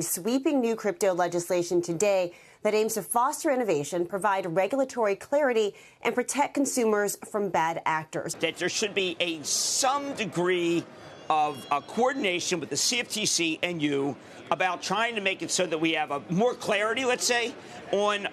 Sweeping new crypto legislation today that aims to foster innovation, provide regulatory clarity, and protect consumers from bad actors. That there should be some degree of coordination with the CFTC and you about trying to make it so that we have more clarity, let's say, on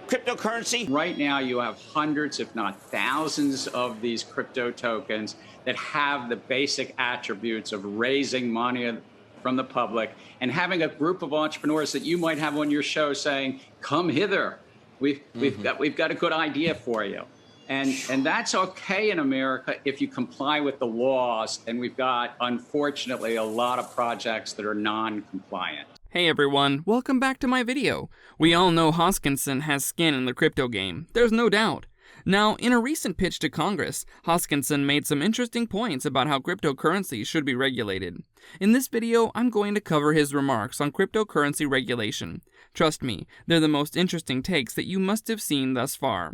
cryptocurrency. Right now, you have hundreds, if not thousands, of these crypto tokens that have the basic attributes of raising money from the public and having a group of entrepreneurs that you might have on your show saying, come hither, we've got a good idea for you. And that's okay in America if you comply with the laws. And we've got, unfortunately, a lot of projects that are non-compliant. Hey everyone, welcome back to my video. We all know Hoskinson has skin in the crypto game, there's no doubt. Now, in a recent pitch to Congress, Hoskinson made some interesting points about how cryptocurrency should be regulated. In this video, I'm going to cover his remarks on cryptocurrency regulation. Trust me, they're the most interesting takes that you must have seen thus far.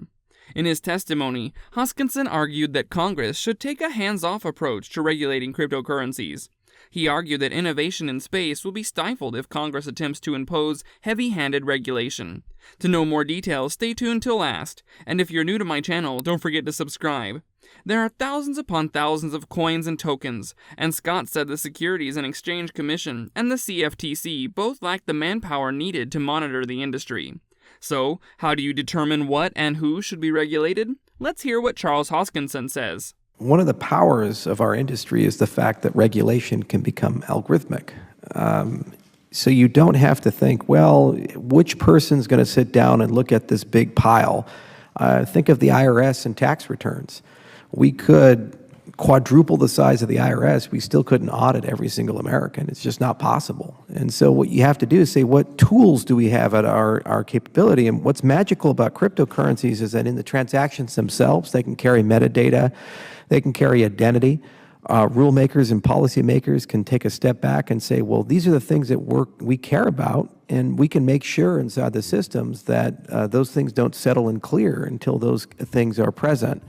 In his testimony, Hoskinson argued that Congress should take a hands-off approach to regulating cryptocurrencies. He argued that innovation in space will be stifled if Congress attempts to impose heavy-handed regulation. To know more details, stay tuned till last, and if you're new to my channel, don't forget to subscribe. There are thousands upon thousands of coins and tokens, and Scott said the Securities and Exchange Commission and the CFTC both lack the manpower needed to monitor the industry. So, how do you determine what and who should be regulated? Let's hear what Charles Hoskinson says. One of the powers of our industry is the fact that regulation can become algorithmic. So you don't have to think, well, which person's going to sit down and look at this big pile? Think of the IRS and tax returns. We could quadruple the size of the IRS, we still couldn't audit every single American. It's just not possible. And so what you have to do is say, what tools do we have at our capability? And what's magical about cryptocurrencies is that in the transactions themselves, they can carry metadata, they can carry identity. Rule makers and policymakers can take a step back and say, well, these are the things that we care about, and we can make sure inside the systems that those things don't settle and clear until those things are present.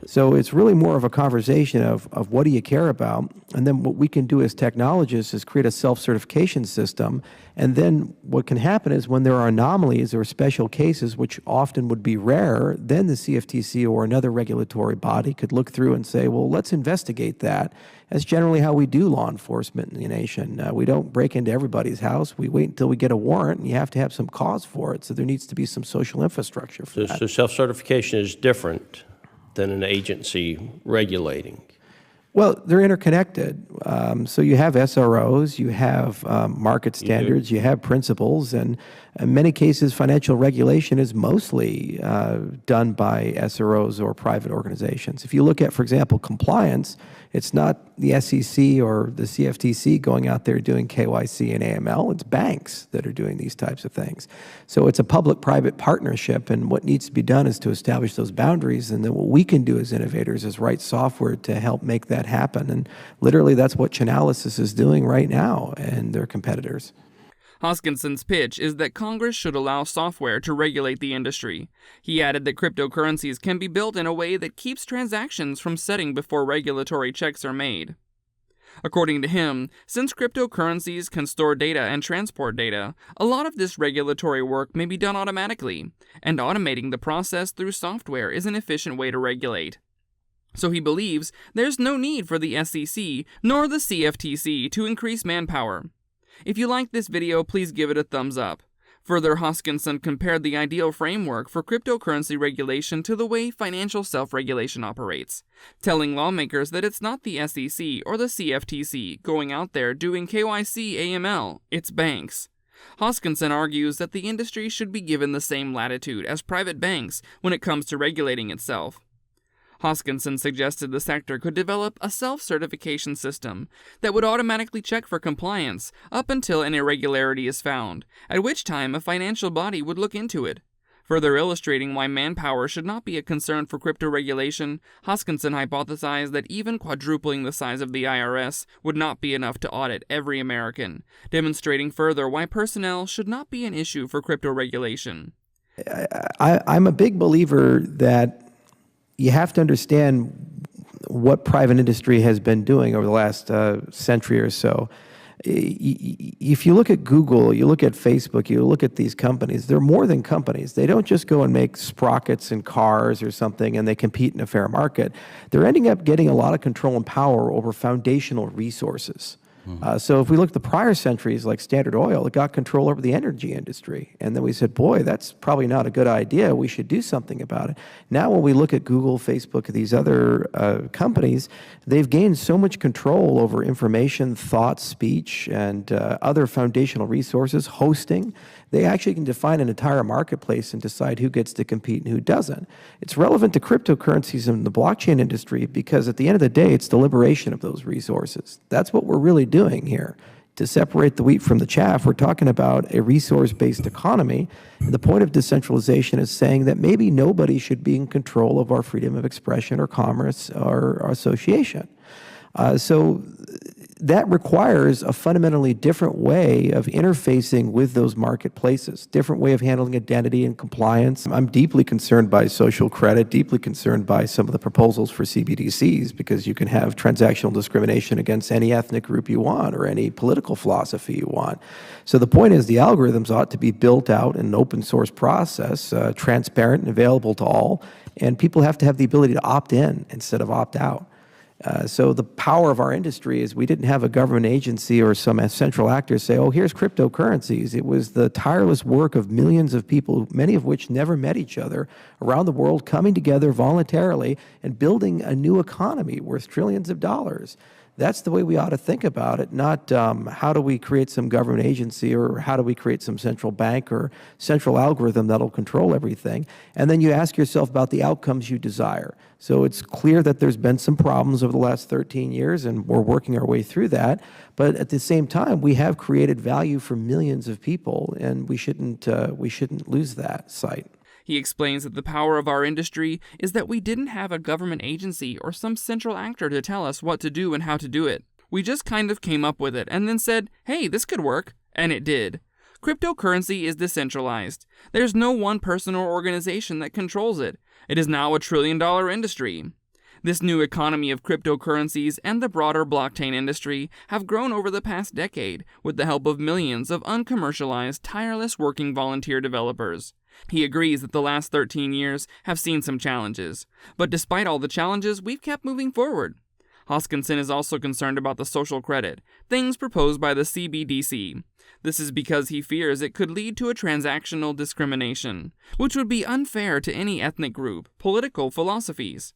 So it's really more of a conversation of what do you care about, and then what we can do as technologists is create a self-certification system. And then what can happen is when there are anomalies or special cases, which often would be rare, then the CFTC or another regulatory body could look through and say, well, let's investigate that. That's generally how we do law enforcement in the nation. We don't break into everybody's house. We wait until we get a warrant, and you have to have some cause for it. So there needs to be some social infrastructure for that. So self-certification is different than an agency regulating. Well, they're interconnected. So you have SROs, you have market standards, you have principles, and in many cases, financial regulation is mostly done by SROs or private organizations. If you look at, for example, compliance, it's not the SEC or the CFTC going out there doing KYC and AML. It's banks that are doing these types of things. So it's a public-private partnership, and what needs to be done is to establish those boundaries, and then what we can do as innovators is write software to help make that happen. And literally, that's what Chainalysis is doing right now and their competitors. Hoskinson's pitch is that Congress should allow software to regulate the industry. He added that cryptocurrencies can be built in a way that keeps transactions from setting before regulatory checks are made. According to him, since cryptocurrencies can store data and transport data, a lot of this regulatory work may be done automatically, and automating the process through software is an efficient way to regulate. So he believes there's no need for the SEC nor the CFTC to increase manpower. If you liked this video, please give it a thumbs up. Further, Hoskinson compared the ideal framework for cryptocurrency regulation to the way financial self-regulation operates, telling lawmakers that it's not the SEC or the CFTC going out there doing KYC AML, it's banks. Hoskinson argues that the industry should be given the same latitude as private banks when it comes to regulating itself. Hoskinson suggested the sector could develop a self-certification system that would automatically check for compliance up until an irregularity is found, at which time a financial body would look into it. Further illustrating why manpower should not be a concern for crypto regulation, Hoskinson hypothesized that even quadrupling the size of the IRS would not be enough to audit every American, demonstrating further why personnel should not be an issue for crypto regulation. I'm a big believer that you have to understand what private industry has been doing over the last century or so. If you look at Google, you look at Facebook, you look at these companies, they're more than companies. They don't just go and make sprockets and cars or something and they compete in a fair market. They're ending up getting a lot of control and power over foundational resources. So if we look at the prior centuries, like Standard Oil, it got control over the energy industry. And then we said, boy, that's probably not a good idea. We should do something about it. Now when we look at Google, Facebook, these other companies, they've gained so much control over information, thought, speech, and other foundational resources, hosting. They actually can define an entire marketplace and decide who gets to compete and who doesn't. It's relevant to cryptocurrencies in the blockchain industry because at the end of the day, it's the liberation of those resources. That's what we're really doing here. To separate the wheat from the chaff, we're talking about a resource-based economy. And the point of decentralization is saying that maybe nobody should be in control of our freedom of expression or commerce or association. So that requires a fundamentally different way of interfacing with those marketplaces, different way of handling identity and compliance. I'm deeply concerned by social credit, deeply concerned by some of the proposals for CBDCs, because you can have transactional discrimination against any ethnic group you want or any political philosophy you want. So the point is the algorithms ought to be built out in an open source process, transparent and available to all, and people have to have the ability to opt in instead of opt out. So the power of our industry is we didn't have a government agency or some central actor say, oh, here's cryptocurrencies. It was the tireless work of millions of people, many of which never met each other, around the world coming together voluntarily and building a new economy worth trillions of dollars. That's the way we ought to think about it, not how do we create some government agency or how do we create some central bank or central algorithm that'll control everything. And then you ask yourself about the outcomes you desire. So it's clear that there's been some problems over the last 13 years and we're working our way through that. But at the same time, we have created value for millions of people and we shouldn't lose that sight. He explains that the power of our industry is that we didn't have a government agency or some central actor to tell us what to do and how to do it. We just kind of came up with it and then said, hey, this could work. And it did. Cryptocurrency is decentralized. There's no one person or organization that controls it. It is now a trillion-dollar industry. This new economy of cryptocurrencies and the broader blockchain industry have grown over the past decade with the help of millions of uncommercialized, tireless working volunteer developers. He agrees that the last 13 years have seen some challenges, but despite all the challenges, we've kept moving forward. Hoskinson is also concerned about the social credit, things proposed by the CBDC. This is because he fears it could lead to a transactional discrimination, which would be unfair to any ethnic group, political philosophies.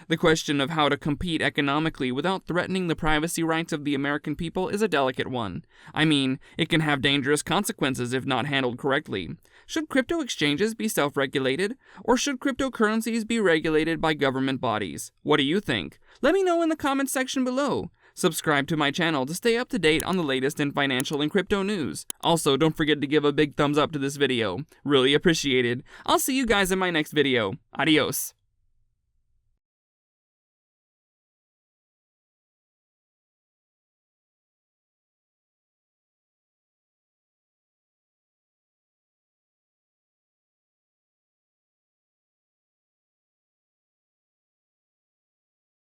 The question of how to compete economically without threatening the privacy rights of the American people is a delicate one. I mean, it can have dangerous consequences if not handled correctly. Should crypto exchanges be self-regulated, or should cryptocurrencies be regulated by government bodies? What do you think? Let me know in the comments section below. Subscribe to my channel to stay up to date on the latest in financial and crypto news. Also, don't forget to give a big thumbs up to this video. Really appreciated. I'll see you guys in my next video. Adios.